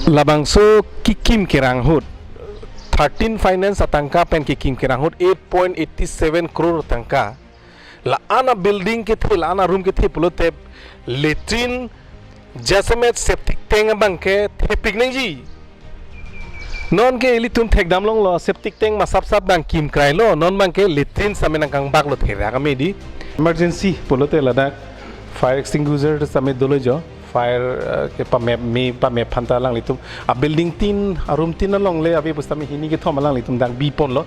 labangso kikim kiranghut 13 finance atangka pen kikim kiranghut 8.87 crore atangka la ana building ke the la ana room ke the pulote latrine jasamet septic tank bangke the picnic ji non ke ili tum thek damlong lo septic tank masap sap bang kim krai lo non bangke latrine samenang kang bak lo thera kami di emergency pulote ladak fire extinguisher same dolo jo fire ke pa map phanta lang litum a building tin a room tin long le abi bustami hini ke thoma lang litum dang bi pon lo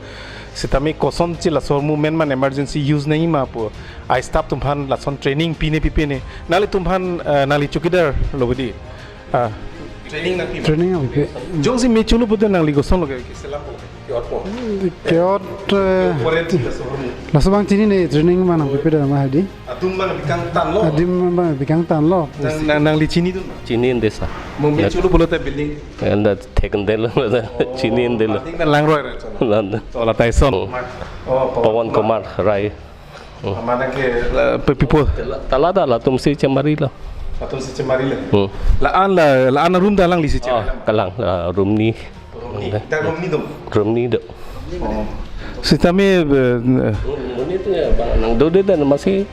sitami koson chi la sor movement man emergency use nahi ma po I stop tum phan la son training pine pipine nali tum phan nali chukidar lobdi training api jong si me chulu puto nang li koson lo ke selam po Kiot lasubang tini ne training mana pipi dah mah hadi. Adum mana bikang tan lo. Adum mana bikang tan lo. Nang li chini tu. Chini desa. Mungkin chulu bolo te building. Anda taken delo chini delo. Ting lang roy. Landa. Ola Tyson. Pawan Kumar Rai. Mana ke pipo. Talada lah tumsi cemari lah. Atum si cemari lah. La an room dah lang li si cemari. Kalang room ni. Dah room ni dong. Room ni dong. Sitami ini tu ya nang dode dan masih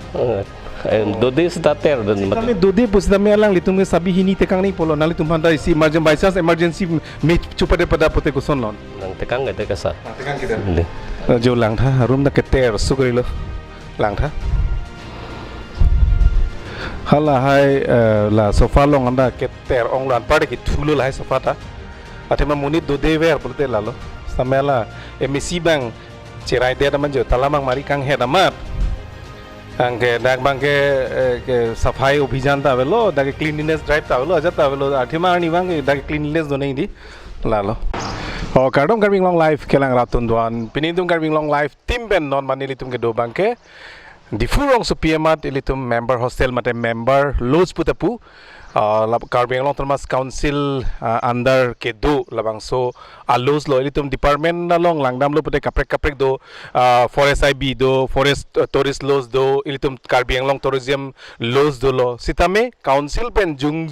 dode starter dan sitami dode pun sitami alang litum sabi hini tekang ni polo nali tum pandai si emergency me cupa pada pote ko son lon nang tekang ada kasar tekang kita jo lang tha room da keter sugri lo lang tha hala hai la sofa long anda keter ong lan pade ki thulo lai sofa ta atema munit dode ver pote lalo samela emisi bang cerai dia teman jo talamang mari kang he damat angke dak bangke ke safai abhijan ta velo dak cleanliness drive ta velo aja ta velo athima ni bang dak cleanliness do nei di lalo o kardom carving long life kelang ratun duan pinindum carving long life tim ben non manili tum ke do bangke di furong su piemat ilitum member hostel mate member los putapu Carving long termas council under ke do labang so alos lo ilitum department na long langdam lo pute kaprek do forest IB do forest tourist laws do ilitum Carving long tourism laws do lo sitame council pen jung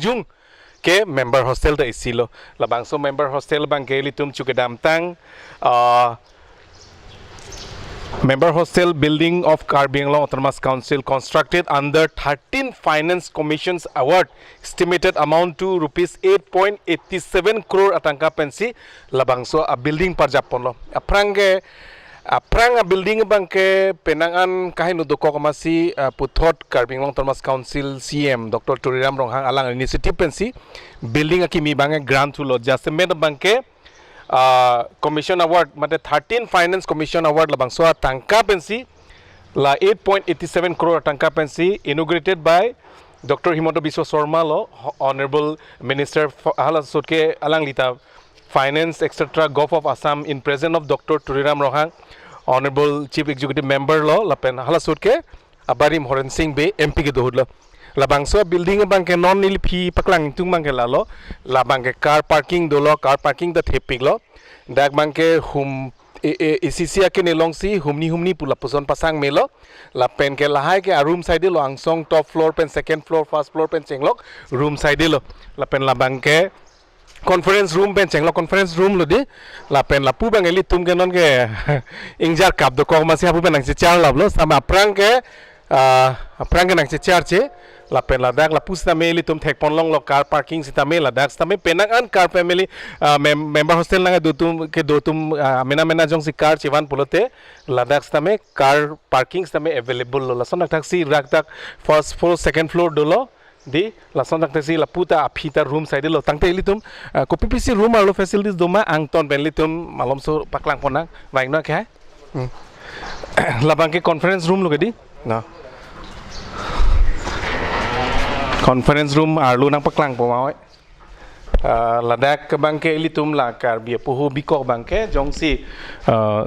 ke member hostel da isilo labang so member hostel bang ke ilitum chukedam tang Member Hostel Building of Carving Long Autonomous Council constructed under 13 Finance Commission's award estimated amount to rupees 8.87 crore atangka pensi labangso a building parjapon lo aprang a building bangke penangan kahin udoko kamasi puthot Carving Long Autonomous Council CM Dr. Turiram Ronghang alang initiative pensi building akimi bange grant lo jasement bangke commission award mate 13 finance commission award labang so tangka pensi la 8.87 crore tangka pensi inaugurated by Dr. Himanta Biswa Sarma lo honorable minister hala sotke alang lita finance etc gov of Assam in presence of Dr. Turiram Rohang honorable chief executive member lo lapen hala sotke abarim Horen Singh be MP ke dohud lo labang so building bang ke non nil phi paklang tung bang ke lalo labang ke car parking dolo car parking da thepik lo dak bang ke hum ECC ke nelong si humni pula puson pasang melo la pen ke lahai ke room side lo angsong top floor pen second floor first floor pen chenglok room side lo la pen labang ke conference room pen chenglok conference room lo di la pen la pu bang eli tum ke non ke ingjar kap do ko ma si hapu pen ang char lo sama prang ke nang char che la pen la dak la pusta meli tum thek ponlong lo car parking sita me la dak sta me penang an car family member hostel nang do tum mena jong si car chivan pulote la dak sta me car parking sta me available lo la son dak si rak tak first floor second floor do lo di la son dak si la puta aphita room side lo tangte litum ko PPC room lo facilities do ma angton ben litum malom so paklang ponang vaing no kha la bangke conference room lo gedi na conference room arlu nang paklang po mawai ladak ke bangke ilitum la kar bia puhu bikok bangke jong si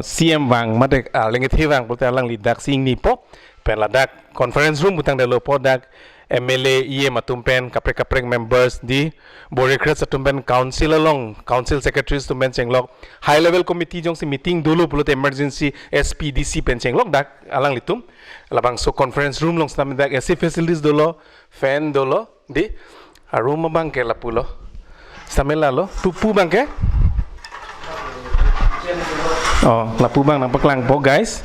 CM wang madek lenget hewang pulte alang lidak sing ni po pen ladak conference room butang dalo po dak MLA IE matumpen kaprek members di borekret satumpen council along council secretaries tumpen chenglok high level committee jong si meeting dulu pulut emergency SPDC pen chenglok dak alang litum labang so conference room long stam dak AC facilities dolo fan dolo di room bang ke lapulo Samela lo tupu bang ke? Oh, lapu bang nampak lang po guys.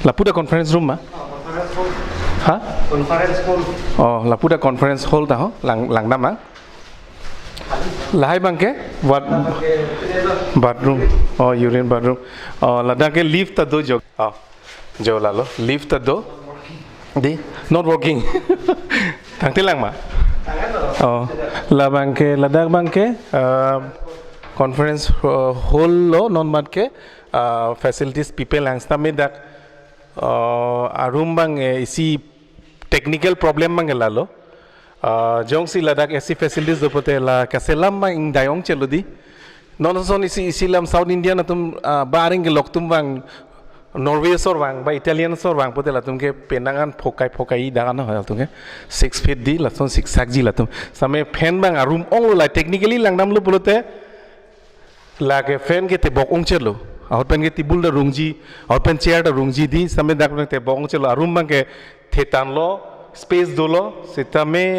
Lapu da conference room mah? Hah? Conference hall. Oh, lapu da conference hall dah ho? Lang nama? Lahai bang ke? Bathroom. Oh, urine bathroom. Oh, ladang ke lift ta do jo. Oh, jo lalo. Lift ta do. Di? Not working. Thang tilang mah? Oh, la bang ke ladang bang ke? Conference hall lo non mat ke facilities people langsta me dak arum bang isi technical problem bang lalo jong si ladak isi facilities do pote la kaselam bang ing dayong cheludi non son isi lam South India na tum baring ke lok tum bang Norway sor bang ba Italian sor bang pote la tum ke penangan fokai dagan ho tum ke 6 feet di la son 6 sak ji la tum same fan bang arum ong lo la technically langdam lo polote लाके fan के ते बॉक उंग चलो और pen के तिबुल the रुंगजी और pen chair the रुंगजी दी समय दाक ने ते बॉक चलो रूम में के थेतान लो स्पेस दो लो सिता में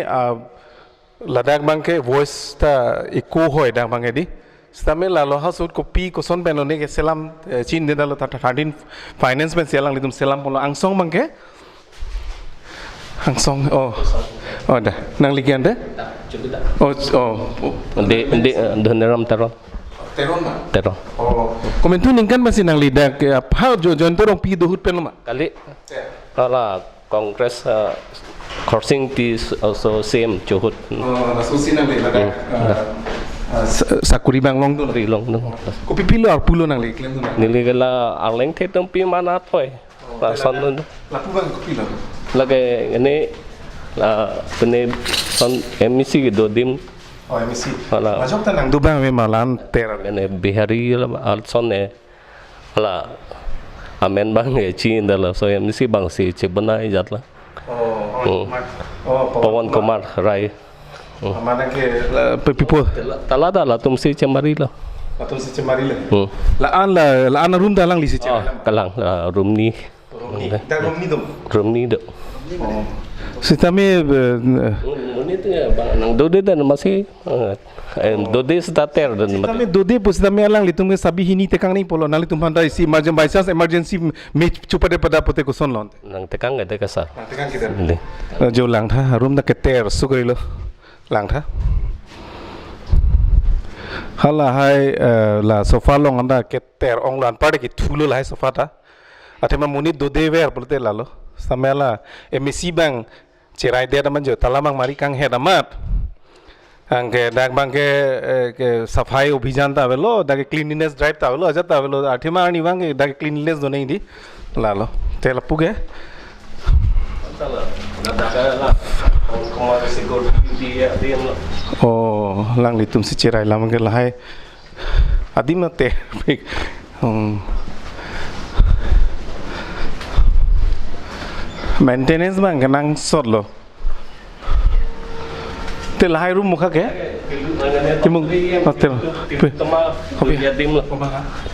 लद्दाख बंग के वॉइस ता इको हो इधर बंग के दी समय लालो हाउस उट कॉपी को सोन पेन लोने के सेलाम चीन दे डालो था 13 फाइनेंस में सेलाम लितुम सेलाम पोलो आंगसोंग बंग के आंगसोंग ओ dah nang likian deh Di Doneram Teron. Teron. Oh, komentu ningkan masih nang lidak how jon terong pi dohut pen ma. Kali kalau Congress crossing is also same johut. Oh, nasusi nang lidak. Sakuri bang long tu. Rilong tu. Kopi pilo ar pulo nang lidak tu. Nili kala arleng te tempi mana toy. Son tu. Lapu bang kopi lo. Lagi ini kene son emisi gitu dim. Oh, emisi. Masuk tanang tu bang memang lan ter. Kene bihari al son lah amen bang Chin dah so emisi bang si cebana ijat lah. Oh, Pawan Kumar Rai. Mana ke people? Talada lah tum si cemari lah. Atau si cemari lah. Laan room dah lang li si cemari. Kalang room ni. Dah room ni dong. Room ni dong. Sistemnya Ini tu ya bang nang dode dan masih dode starter dan sistemnya dode pun sistemnya lang litung sabi hini tekang ni polo nali tum pandai si emergency by chance emergency me cupa de pada pote ko son lon nang tekang ada kasar. Tekang kita. Jo lang tha room da keter sugri lo lang tha. Hala hai la sofa long anda keter ong lan pade ki thulo la hai sofa ta. Atema muni dode ver pote lalo. Samela emisi bang cerai dia daman jo talamang mari kang he damat angke dak bang ke safai abhijan ta velo dak cleanliness drive ta velo aja ta velo athima ani bang dak cleanliness do nei di lalo te lapu ge oh lang litum si cerai lam ke lahai adim te maintenance bang kenang sot lo te lahai room mukha ke timung hotel Tama yadim lah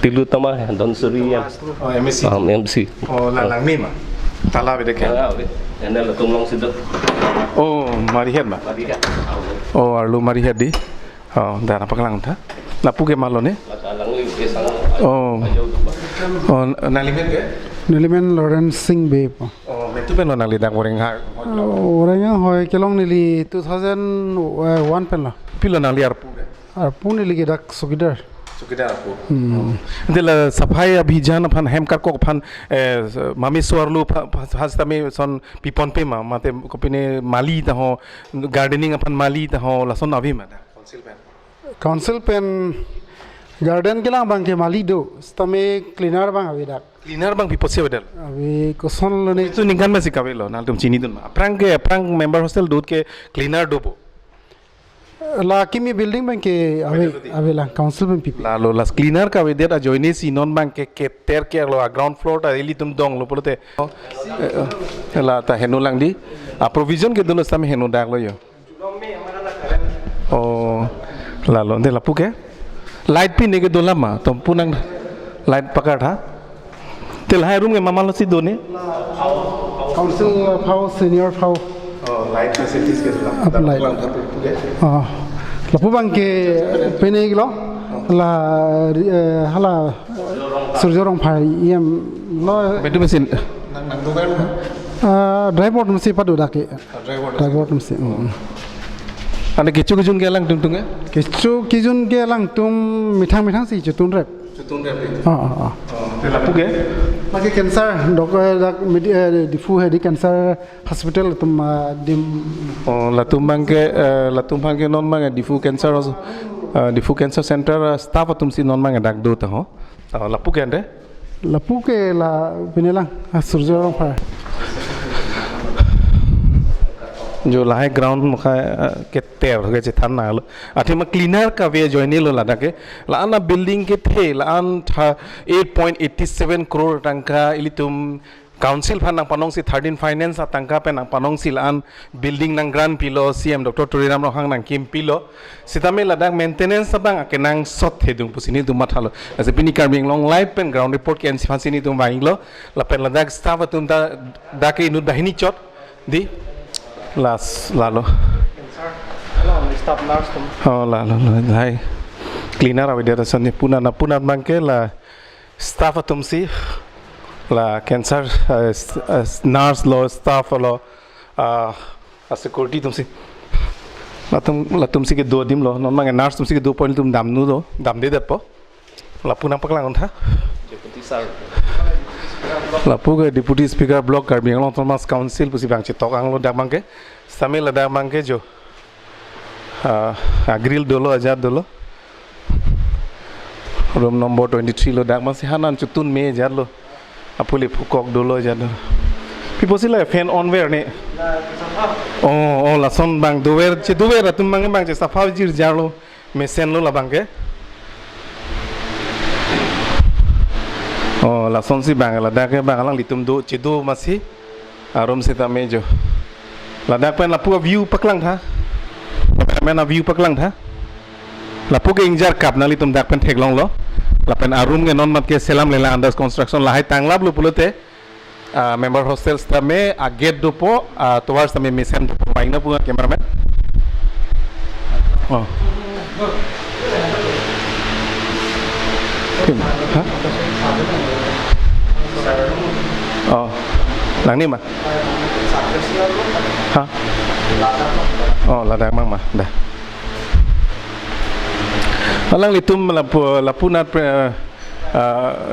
tilu tama don suriya oh MC MC oh lang mema tala bede ke ene la tumlong sidak oh mari head ma oh arlu mari head di oh dara paklang tha lapu ke malo ne oh nalimen ke Nilimen Lawrence Singh Bay po. Oh, metu pen lo nang lidang goreng ha. Orangnya hoy kelong nili 2001 pen lah. Pilo nang liar pu. Arpu nili gidak sugidar. Sugidar pu. Dela safai abhijan aphan hemkar ko aphan mami suarlu hasta me son pipon pe ma mate kopine mali ta ho gardening aphan mali ta ho la son abhi ma council pen. Council pen garden ke lang bang ke mali do. Stame cleaner bang avidak. Cleaner bang pipo se bedal. Avi koson lo ne. Itu ningkan masih kabelo nal tum chini dun. Aprang member hostel dud ke cleaner do bo. La kimi building bang ke avi lang council bang pipi. La lo las cleaner ka vedet a joine si non bang ke ter ke lo a ground floor ta eli tum dong lo polote. La ta henu lang di. A provision ke dolo sam henu dak lo yo. Oh la lo de la pu ke. Light pin ne ke dola ma tom punang light pakar ha. Tel hai room ke mama lo si do ne. Council house senior house. Oh light facilities ke dola. Up light. lapu bang ke pene glo la hala surjorong phai yam lo betu mesin driver mesti padu dake driver mesti ane kichu kijun ke lang tung ya kichu kijun ke lang tum mithang si chutun rep lapu ke lagi cancer dokter dak difu di cancer hospital tum dim latum bang ke non mang difu cancer center staff tum si non mang dak do ta ho lapu ke ande lapu ke la pinelang surjorong phai जो लाहे ground मुखा के तेर हो गए थाना लो आठे में क्लीनर का वे जॉइनी लो लादा के लाना बिल्डिंग के थे लान 8.87 करोड़ टंका इली तुम काउंसिल फान नंग पनोंग सी 13 फाइनेंस टंका पे नंग पनोंग सी लान बिल्डिंग नंग ग्रांड पिलो सीएम डॉक्टर टुरीराम रोहांग नंग किम पिलो सितामे लादा मेंटेनेंस बंग के नंग सot थे दुम पुसिनी दुम माथालो ऐसे पिनी कार्बिंग लोंग लाइव पेन ग्राउंड रिपोर्ट के एनसी फांसिनी तुम वाइंगलो लापेन लादा स्टाफ तुम दा के इनु दाहिनी चोट दी lalu hai cleaner awi dia rasanya puna bangke la staff atum si la cancer nurse lo staff lo security tum si latum si ke do dim lo non mang nurse tum si ke do point tum dam nu do dam de dat po la puna paklang ontha deputy sir lapu ke deputy speaker block Karbiang Long Thomas council pusi bang chitok ang lo dak bangke samil la dak bangke jo agril dolo ajad dolo room number 23 lo dak mas hanan chutun me jar lo apuli phukok dolo ajad people sila fan on where ne oh la son bang dower che dower atum bang che safa jir jar lo mesen lo la bangke oh la son si bang la dak bang lang litum do chido masi arom sita mejo la dak pen la pu view paklang tha mena view paklang tha la pu ke injar kap na litum dak pen thek long lo la pen arum ke non mat ke selam lela under construction la hai tanglab lu pulote member hostels tame a gate do po towards tame mesen po paina pu cameraman oh oh lang ni ma ha oh ladak mang ma dah alang litum lapu nat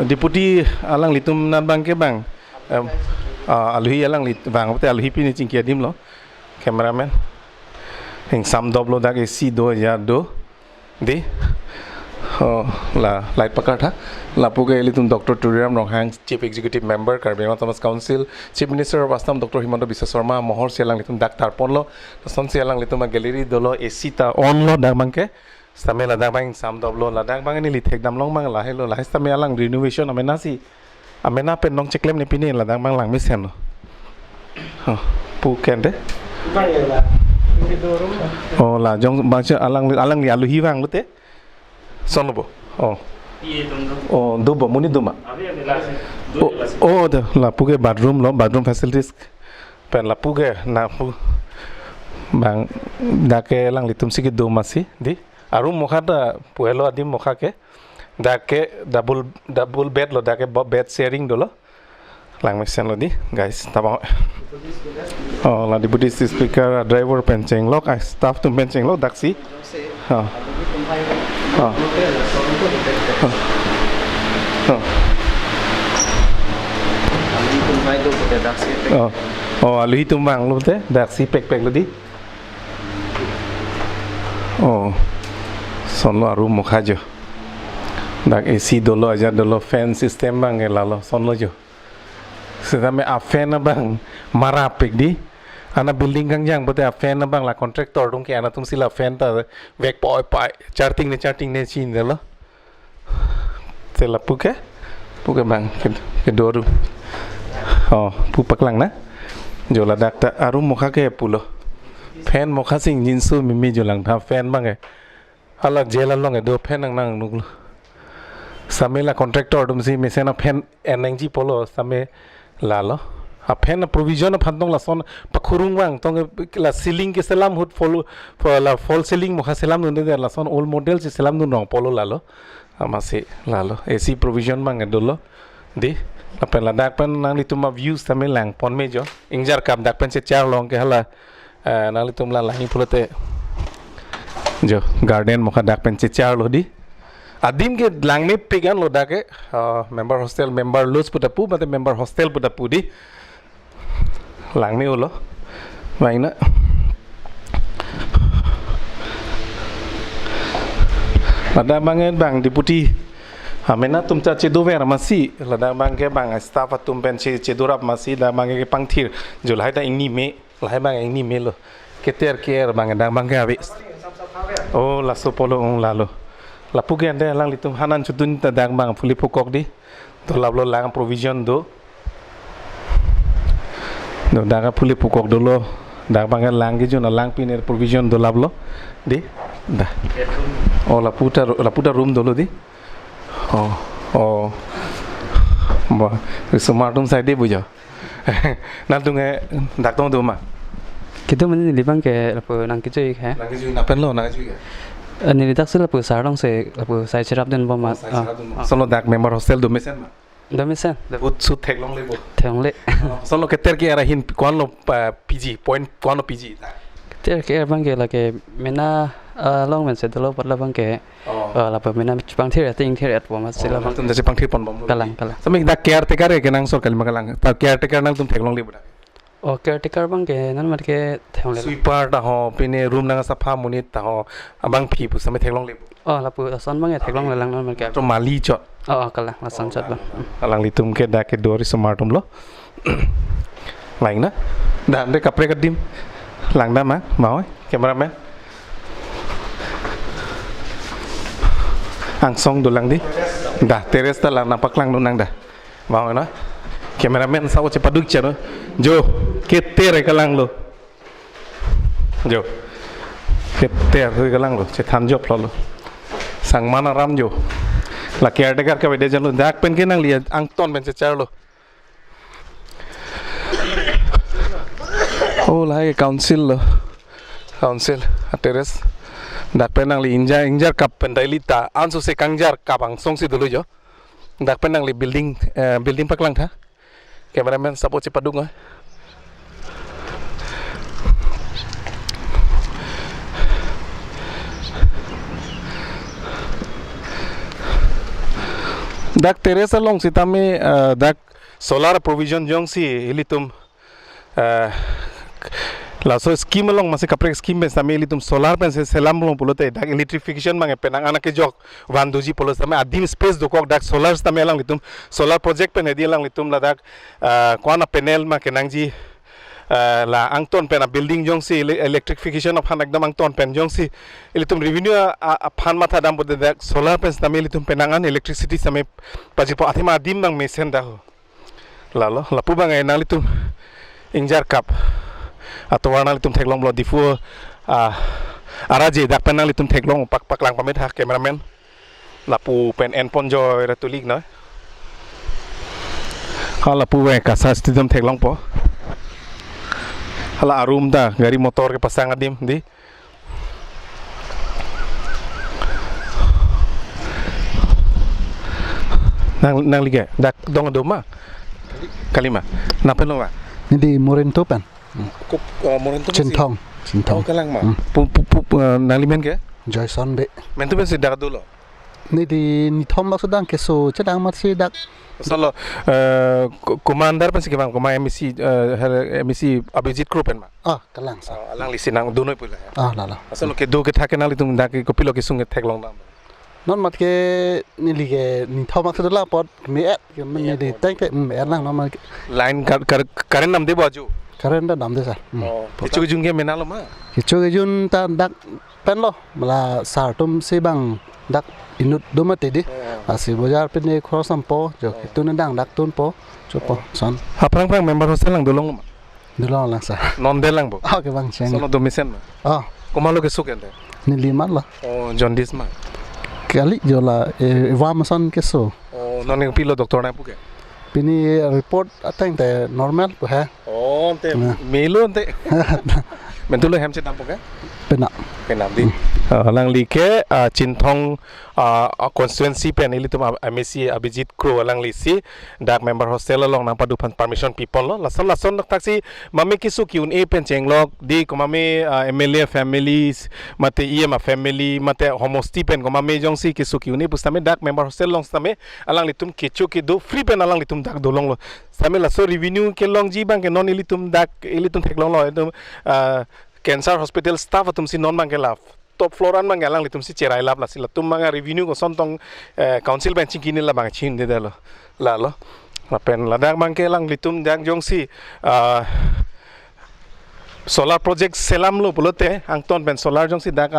deputy alang litum nat bang ke bang alhi alang lit bang te alhi pini cingkia dim lo cameraman hing sam doblo dak AC 2002 di oh la light pakar tha lapu ke litum Dr. Turiram Ronghang chief executive member Karbiang Thomas council chief minister of Assam Dr. Himanta Biswa Sharma mohor selang litum dak tarpon lo son selang litum gallery dolo AC ta on lo dak bangke stame la dak bang sam doblo la dak bang ni lithek dam long bang la helo la stame alang renovation amena si amena pen nong cheklem ni pini la dak bang lang misen lo pu kende oh la jong bang alang li alu hiwang lo te son lo bo oh oh dubo muni duma oh the la puge bathroom facilities pen la puge na pu bang dake lang litum sigi do masi di aru mokha da puelo adim mokha ke dake double bed lo dake bed sharing dolo lang mesen lo di guys tabang oh la deputy speaker driver penceng lo staff tum penceng lo daksi ha oh alui tumbang lu te daksi pek lu di oh son lo aru mokha jo dak AC dolo aja dolo fan system bang lalo son lo jo sedame a fan bang mara pek di ana building kang jang bote a fan bang la contractor dong ke ana tum sila fan ta vek poi charting ne chin de lo te la puke bang ke doru oh pu paklang na jo la dak ta arum mokha ke pulo fan mokha sing jinsu mimi jo lang tha fan bang e ala jela long e do fan nang nuklo samela contractor dum si mesena fan enang ji polo same la lo Apen na provision na pantong lason pakurung wang tong la ceiling ke selam hut fall ceiling mukha selam nun de lason old model si selam nun rong polo lalo amasi lalo AC provision mang edolo di apen la dak pen nang litum views tame lang pon mejo ingjar kap dak pen se char long ke hala nang litum la langi pulote jo garden mukha dak pen se char lo di adim ke lang me pegan lo dak ke member hostel member los putapu mate member hostel putapu di lang ni ulo vậy nữa ada bang deputy amena tumcha chedo ver masi lada bang ke bang staff atum pen chedo rap masi da bang ke pangthir julai da ingni me lai bang ingni me lo keter ker bang da bang ke abi oh la sopolo on lalo la pugen de lang litum hanan chudun ta dang bang fuli pukok di to lablo lang provision do do daga puli pukok dolo dak bangal lang gi jona lang piner provision do lablo di da oh la puta room dolo di oh ba smart room side di bujo nang tunge dak tong do ma kita mana ni libang ke apa nang kecil ke? nang gi na pen lo nang gi Ni lidak sila apa sarang se apa saya cerap dan bawa solo dak member hostel do mesen ma Domisen, put su thek long le bo thang le. solo keter ke ara hin kon lo PG point kon lo PG Ter ke bang ke lagi mena long men se dulu pada bang ke lapa mena bang ter ting ter at bawa sila bang. tum dase pangthir pon bom Kalang. samik dak caretaker ke nang sor kalima kalang ta caretaker nang tum thek long le bo Oh caretaker bang ke nan mat ke thang le. sweeper ta ho pine room nang safa munit ta ho abang phi pu samai thek long le bo Oh lapa asan bang ke thek long le lang nan mat ke. to mali chot Oh kalang asan chat bang. alang litum ke dak ke dori smartum lo lain na dan de kapre kadim lang da ma mau cameraman ang song do lang di dah teres ta lang napak lang nang dah mau na cameraman sawo cepaduk chano jo ketere kalang lo jo ketere kalang lo che than job lo sang mana ram jo la caretaker ka bede jalo dak pen ke nang lia ang ton ben se char lo oh lai council lo council teres dak pen nang li injar kap pen daily ta anso se kangjar kapang song si dulu jo dak pen nang li building paklang tha cameraman sapo cepadung dak teresa long sitame dak solar provision jong si ilitum la so scheme long masih kapre scheme ben same ilitum solar pen se selam long pulote dak electrification mange penang anak ke jok vanduji polos same adim space do kok dak solar same lang litum solar project pen hedi lang litum la dak kwana panel ma kenangji la angton pen a building jong si electrification of hanak dam angton pen jong si ilitum revenue a phan matha dam bod dak solar pen same ilitum penangan electricity same pajipo athima dim bang mesen da ho lalo lapu bang nang litum ingjar kap atau warna litum teklong blo difu araje dak pen nang litum teklong pak lang pamit ha cameraman lapu pen en ponjo ratulik no hala pu we kasa stadium teklong po hala arum da gari motor ke pasang adim di nang liga dak dong doma kalima napen lo ma ni di Morento pan Morento Centong oh kalang ma nang limen ke Joyson be mentu ben sidak dulu ni di ni thom bak sedang keso cedang mat si dak solo commander pen sikam koma emisi abijit group pen ma kalang sa alang lisin nang dunoi pula lala solo ke do ke thake nali tum dak ko pilo ke sunge thek long dam non mat ke ni li ke ni thom bak sedala pot me et ke men ni di tank ke me et lang no ma line karen nam de baju karen da dam de sa chu jung ke menalo ma kicho ke jun ta dak pen lo mala sartum si bang dak inut domate di asi bojar pen ne khosam po jo itu nang dak tun po chopo son haprang prang member hostel lang dolong ma dulong lang sa non de lang bo ke bang cheng solo domisen ma komalo ke sukende ni lima lah oh jaundice ma kali jola Wamason keso non pilo doktor na puke Pini report atang te normal po ha. Oh, te melo te. Mentulo hem chet nampo ke? Pena. Penam di. Lang like Chintong constituency pen ili tum MSc Abhijit Kro lang lisi dak member hostel long nang padu permission people lo lason taksi mami kisu Q&A pen chenglok di ko mami MLA families mate EM family mate homosti pen ko mami jongsi kisu Q&A pustame dak member hostel long stame alang litum kichu ki do free pen alang litum dak dolong lo stame laso revenue ke long ji bang ke non ili tum dak ili tum thek long lo edum cancer hospital staff atum si non bang ke laf top floor an mang alang litum si cerai lap la sila tum manga revenue ko sontong council ban chingkini la bang chin de lo la lo la pen la dak mang ke lang litum dak jong si solar project selam lo polote ang ton pen solar jong si dak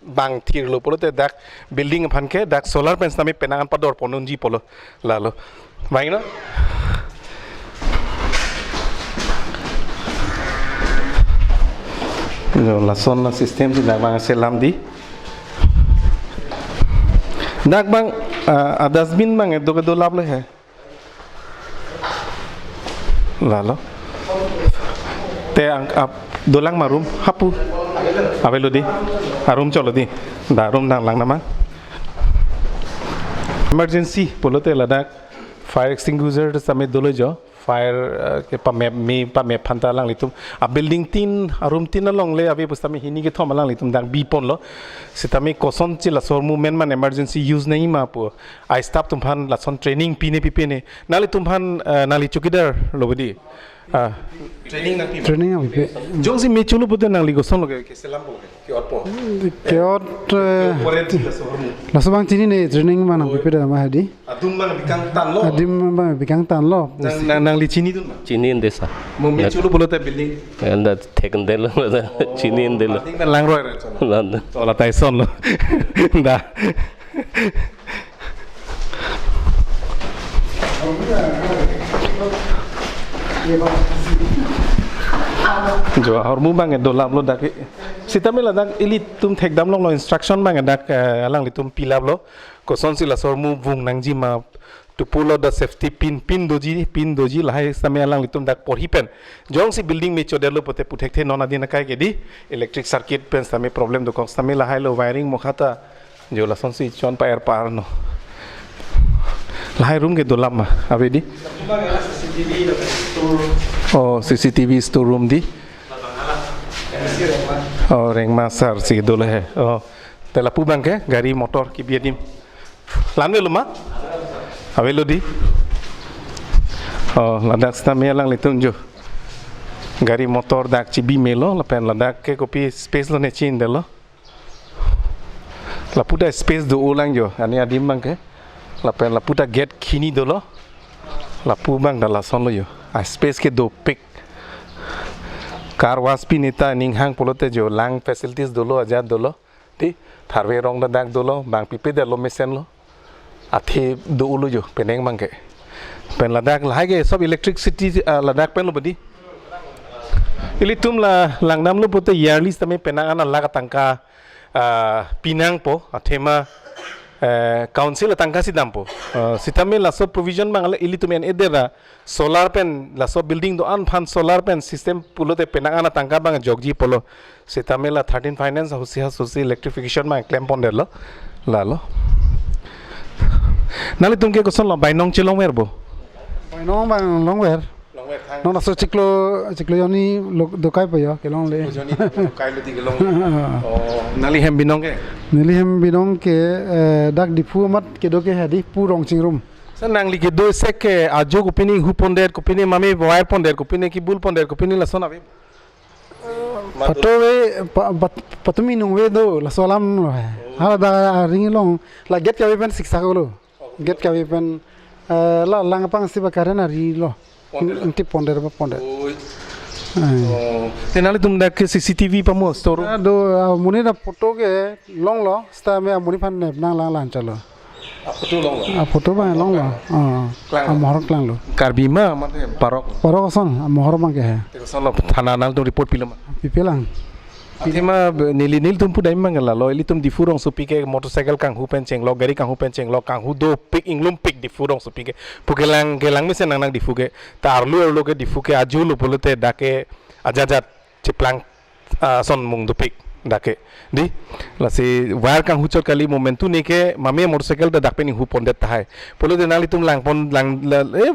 bang thir lo polote dak building phan ke dak solar pen nami penangan pador ponunji polo la lo mai no lason la sistem di dak bang selam di dak bang adasbin bang do lab le hai lalo te ang dolang marum hapu avelo di harum cholo di darum dang lang namang emergency polote ladak fire extinguisher same dolo jo fire ke pame phanta lang litum a building tin room tin long le abe pustami hini ke thom lang litum dang bipon lo sitami koson chi la sor movement man emergency use nahi ma pu I staff tum phan la son training pine pipene nali tum phan nali chukidar lobodi training nang Training ang pipi. jong si me chulu pute nang li goson lo ke selam bo ke otpo Keot pore ti la sor mu lasabang tini ne training mana pipi da ma hadi. adum bang bikang tan lo Adim ba bikang tan lo. nang li chini dun Chinin desa. mo me chulu polote building Anda taken del chinin del. ting ban lang roi ra chon Nan. Ola tai son lo. Da. Jo hormu bang dolap lo dak sitame la dak ili tum thek dam long lo instruction bang dak alang li tum pilap lo koson sila sormu vung nangji ma to pull out the safety pin doji la hai same alang li tum dak porhi pen jong si building me chodelo pote puthek the non adina kai ke di electric circuit pen same problem do kong same la hai lo wiring mokhata jo la son si chon pa air par no la hai room ke dolap ma ave di oh CCTV store room di oh reng masar si dole hai oh tela pu bang ke gari motor ki biadim lanwe lo ma avelo di oh ladak sta me lang litum jo gari motor dak chibi melo la pen ladak ke kopi space lo ne chin de lo la puta space do ulang jo ani adim bang ke la pen la puta get kini do lo la pu bang da la son lo yo a space ke do pick car wash pi neta ning hang polote jo lang facilities dolo ajat dolo ti tharve rong da dak dolo bang pipe de lo mesen lo athi do ulo jo peneng mangke pen ladak lai ge sob electricity ladak pen lo badi ilitum la langnam lo pote yearly tame penang ana laga tangka pinang po athema council tangka sidam po sitame la sob provision bang ilitum en edera solar pen la sob building do an phan solar pen system pulote penang ana tangka bang jogji polo sitame la 13 finance hosi electrification ma claim ponder lo la lo nali tumke ko son lo bainong chilong werbo Bainong bang longwer. No na so ciklo yoni dokai pa yo kelong le. kai lo tigelong oh nali hem binong ke Nili hem binong ke dak dipu mat ke do ke hadi pu rong chingrum. sanang li ke do sek ke ajo ko pini hu ponder ko pini mami wire ponder ko pini ki bul ponder ko pini la son ave Patowe patumi nungwe do la solam lo hai. Hala da ring long la get ka pen siksa ko lo. Get ka pen la lang pang siba karena ri lo. Inti ponder ba ponder. tenali tum dak CCTV pamo store Do muni da photo ke long lo sta me muni pan ne nang lang lan chalo. photo long lo Photo ba long lo. Mohor klang lo. karbima mate parok Paro son mohor mang ke hai. ko son lo thana nal to report pilama Pipelang. Athema nil tum pudai mangala lo ili tum difurong supi ke motorcycle kang hu penceng lo gari kang hu penceng lo kang hu do pik inglum pik difurong supi ke pukelang gelang mesen nang difuke ta arlu ke difuke ajulu polute dake ajajat ciplang son mung dupik dake di lasi wire kang hu chot kali momentu ne ke mame motorcycle da dakpe ni hu pondet thai polute nali tum lang pon lang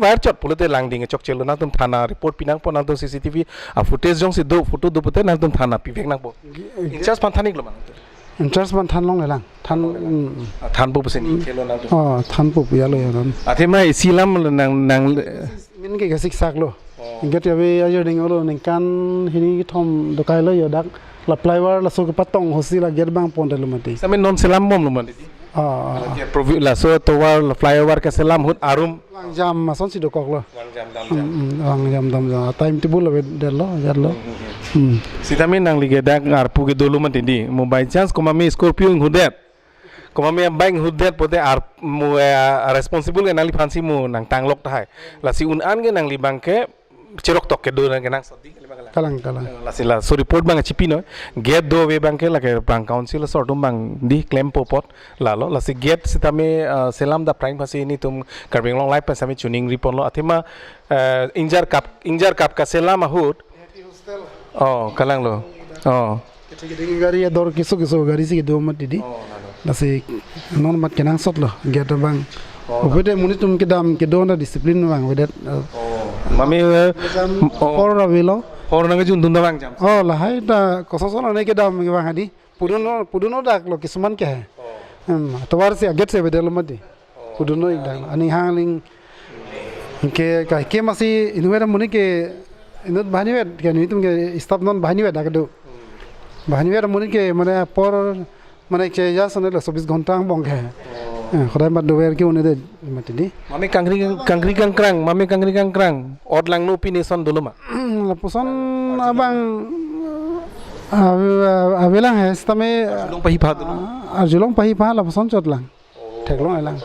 wire chot polute lang ding chok chelo na tum thana report pinang pon na tum cctv a footage jong si do photo do pote na tum thana pivek nang po just pan thanik lo man interest ban than long le lang than po pesen khelo na than pu ya lo yan athema isilam nang min ke sik sak lo get ya be ayo ding lo ning kan hini thom dokai lo yo dak la plywood la so ke patong hosi la get bang pon lo mati same non selam mom lo man la so to war la flyover ka selam hut arum lang jam ma son si do kok lo wang jam lang jam time table lo de lo ya lo sitame nang lige dak arpu ke dolu man tindi mo by chance ko mami scorpio hudet ko mami bike hudet pote ar mo responsible ke nali fancy mo nang tanglok thai la si un an ke nang libang ke cirok tok ke do nang nang sodi kalang la sila so report bang chipi no get do we bang ke la ke bang council sort bang di claim popot la lo la si get sitame selam da prime pasi ni tum karbing long life pasame tuning report lo athema injar kap ka selam ahut kalang lo gari ya dor kiso gari si do mat di nasi non mat kenang sot lo get bang obede munitum kedam ke do na discipline bang wedet mami por ravilo or nang jun dunda bang jam la hai da kososon ne kedam ke bang hadi puduno dak lo kisman ke tawar se get se bedel mati puduno idang ani hangling ke masih inuera muni ke inut bahani wet ke ni tum ke stop non bahani wet dak do bahani wet muni ke mane por mane ke ya sonel 24 घंटा bong ke khadai mat do wer ke une de mati di mami kangri kangkrang od lang no pinison dulu ma la puson abang abelang hai stame long pahi pha dulu arjulong pahi pha la puson chot lang theklong alang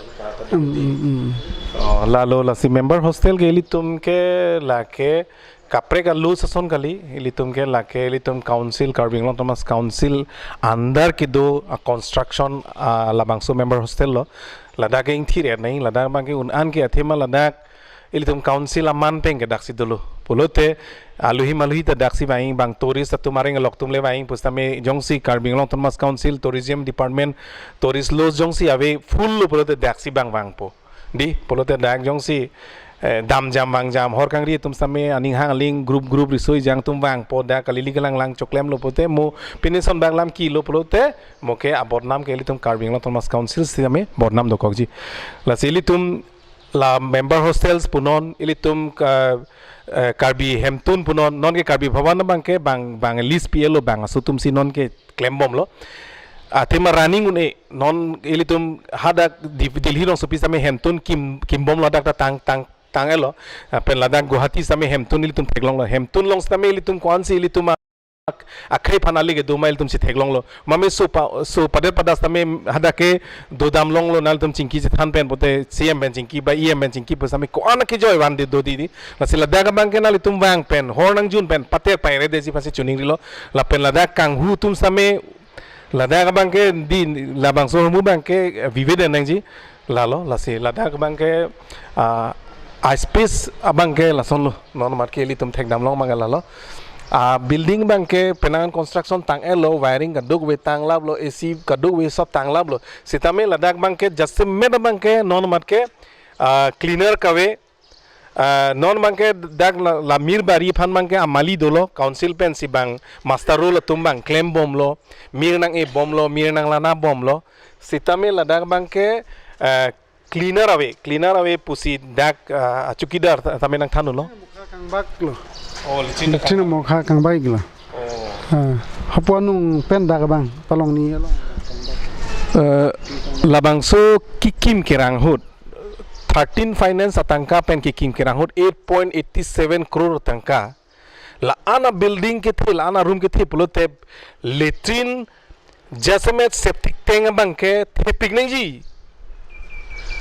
lalu la si member hostel ke litum ke la ke kapre ka lu sason kali litum ke la ke litum council Karbing Long Thomas council andar ke do construction la bangso member hostel lo lada ke ing thire nai lada bang ke un an ke athema lada ilitum council aman peng ke daksi dulu polote aluhi ta daksi baing bang tourist tumaring lok tumle baing pustame jongsi Karbing Long Thomas council tourism department tourist los jongsi ave full polote daksi bang po di polote dak jongsi dam jam bang jam hor kangri tum same aning hang ling group risoi jang tum bang poda kalili galang lang choklem lo pote mo pinison bang lam ki lo polote mo ke abodnam ke litum Karbing Long Thomas council same bodnam do kokji la silitum la member hostels punon ilitum Karbi hemtun punon non ke Karbi bhavan bang ke bang list plo bang asutum si non ke claim bom lo athema running une non ilitum hadak dilhi rong supi same hemtun kim bom lo dak tang elo pen ladak guwahati same hemtun ilitum theklong lo hemtun long same ilitum kwansi ilitum akhai phanali ke do mail tum si theklong lo mame so padas same hadake do dam long lo nal tum chingki se than pen pote cm pen chingki ba em pen chingki po same ko an ke joy wan de do di lasila daga bang ke nal tum wang pen hornang jun pen pater pai re de si pasi chuning rilo la pen ladak kang hu tum same ladak bang ke di labang so mu bang ke vivede nang ji lalo lasi ladak bang ke space abang ke lason lo non mat ke li tum thek dam long mangal lo building bang ke penangan construction tang elo wiring kaduk we tang lab lo AC kaduk we sab tang lab lo sitame ladak bang ke just med bang ke non mat ke cleaner kawe non bang ke dak la mir bari phan bang ke amali dolo council pen si bang master role tumbang claim bom lo mir nang e bom lo mir nang lana bom lo sitame ladak bang ke cleaner away pusi dak chukidar tame nang thanu lo kang bak lo licin mo kang baik lo hapuanung pen dak bang palong ni lo labang so kikim kirang hut 13 finance atangka pen kikim kirang hut 8.87 crore atangka la ana building ke the la ana room ke the pulote latrine jasemet septic tank bang ke the picnic ji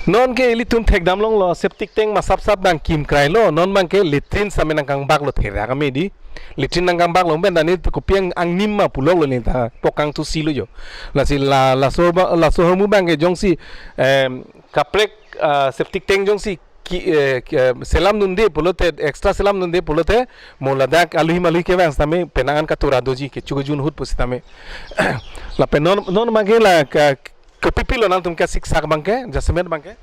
non ke ili tum thek dam long lo septic tank ma sap sap dang kim krai lo non bang ke litrin same nang kang bak lo thera kami di litrin nang kang bak lo ben dani ko piang ang nim ma pulok lo ni ta pokang tu si lo jo la si la so mu bang ke jong si kaprek septic tank jong si selam nunde pulote extra selam nunde pulote moladak aluhi ke bang stame penangan ka turado ji ke chugujun hut pusitame la penon non magela kepipilo nan tum ka siksak bangke jasmet bangke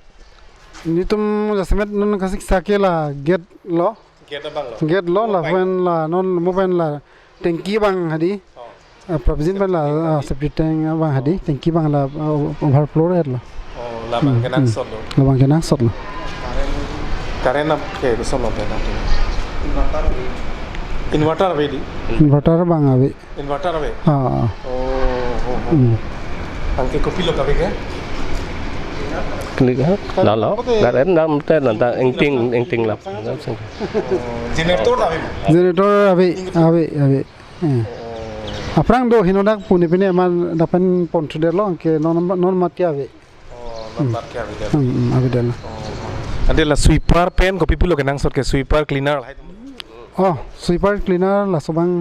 Ni tum jasmet non ka siksa ke la get lo get lo la wen la non mo wen la tengki bang hadi provision ban la septic tank bang hadi tengki bang la overflow red lo la bangke nang sot lo la bang kenang sot lo karena ke so lo pena inverter ave di inverter bang ave inverter ave ha angke kopilo ka ke klik đó là đã đến đó tên là ta anh ting lập generator ave generator ave aprang do hinodak puni pine man dapan pon de lo ke non mati ave lambat ke ave ave del ade la sweeper pen kopilo ke nang sot ke sweeper cleaner oh sweeper cleaner la sobang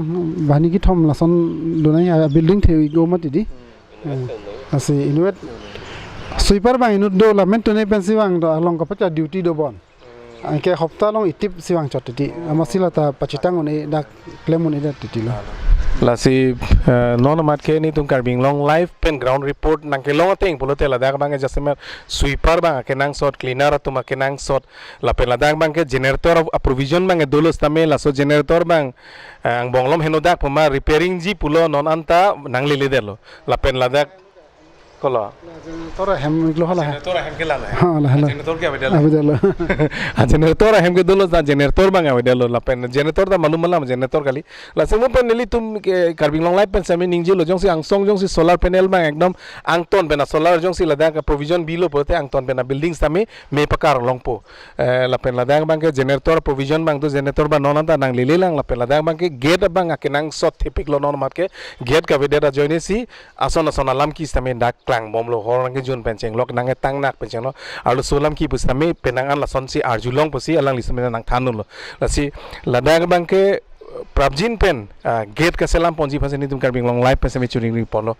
bani ki thom la son donai building the go mati di asi inuet sweeper bang inut do la men tone pen siwang do along ka pacha duty do bon angke hopta long itip siwang chotiti amasila ta pachitang one dak klemon ida titilo la si non mat ke ni tum karbing long live pen ground report nang ke long teng pulote la dak bang jasmer sweeper bang ke nang sot cleaner tum ke nang sot la pen la dak bang ke generator of provision bang dolos tame la so generator bang ang bonglom henodak puma repairing ji pulo non anta nang lele delo la pen la dak kolo tora hem lo hala generator hem ke la ha la hala generator ke avedelo abedelo generator hem ke dolos da generator bang avedelo la pen generator da malum malam generator kali la semu pen neli tum ke karbing long live pen same ningji lo jong si ang song jong si solar panel bang ekdom ang ton bena solar jong si la da provision bilo pote ang ton bena building same me pakar long po la pen la da bang ke generator provision bang to generator ba non anta nang lele lang la pen la da bang ke gate bang akenang sot tipik lo non mat ke gate ka vedera joine si ason alam ki same dak klang bom lo horang ke jun penceng lok nang tang nak penceng lo alu solam ki pusame penangan la son si arjulong pusi alang lisame nang thanun lo la si la da bang ke prabjin pen gate ka selam ponji phase ni tum karbing long live pese me churing ring polo